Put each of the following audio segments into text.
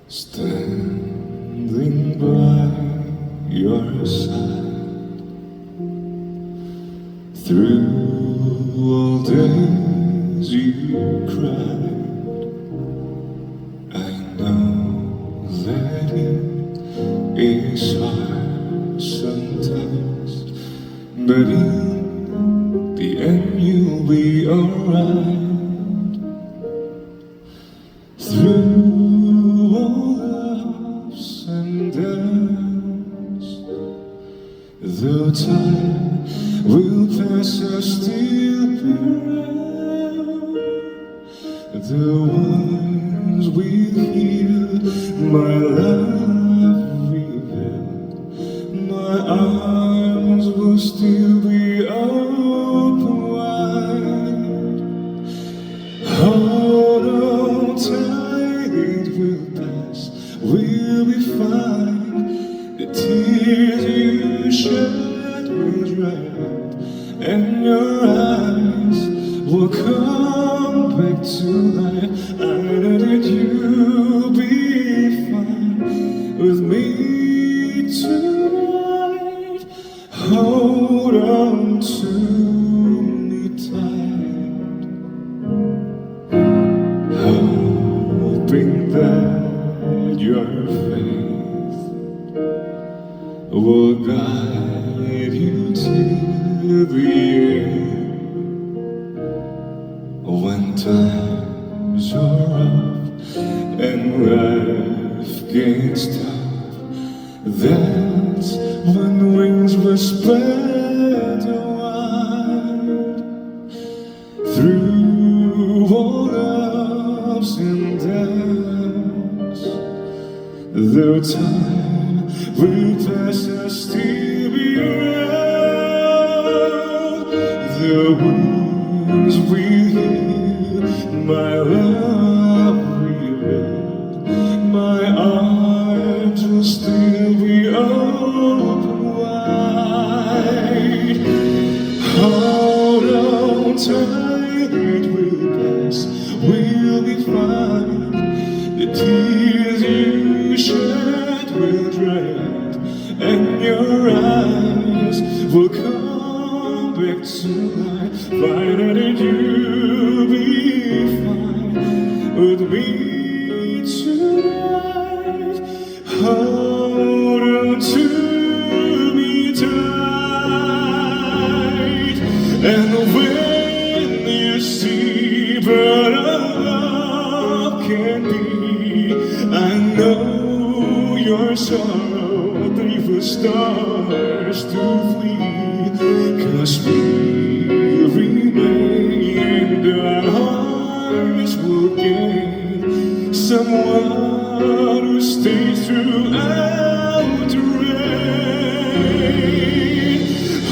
Standing by your side through all days you cried. I know that it is hard sometimes, but in the end you'll be alright. Through all ups and downs, though time will pass, I'll still be around. The ones will heal, my love revealed, my arms will still be open wide. Hold on tight, it will pass, we'll be fine. The tears you shed will dry up, and your eyes will come back to life. I know that you'll be fine with me tonight. Hold on to me tight, hoping that your faith will guide you to the end. When times are rough and life gets tough, that's when wings will spread wide. Through all ups and downs, though time will pass, I'll still be around. The wounds will heal, my love revealed, my arms will still be open wide. Hold on tight, it will pass, we'll be fine. The tears you shed will dry out, and your eyes will come back to life. Find out that you'll be fine with me tonight. Hold on to me tight, and when you see but love can be, I know your sorrow, they will start to flee. 'Cause we remain, and our hearts will gain someone who stays throughout the rain.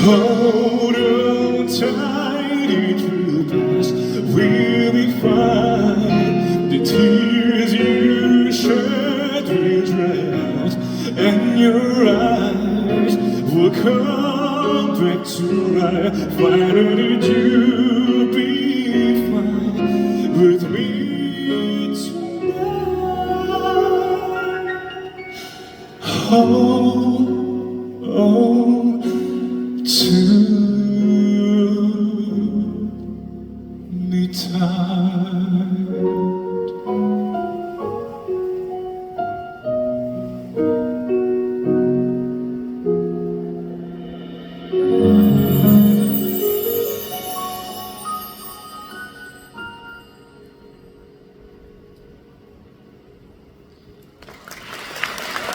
Hold on tight, it will pass, we'll be fine. The tears you shed will dry out, and your eyes will come back to life. Find out that you'll be fine with me tonight. Oh, oh.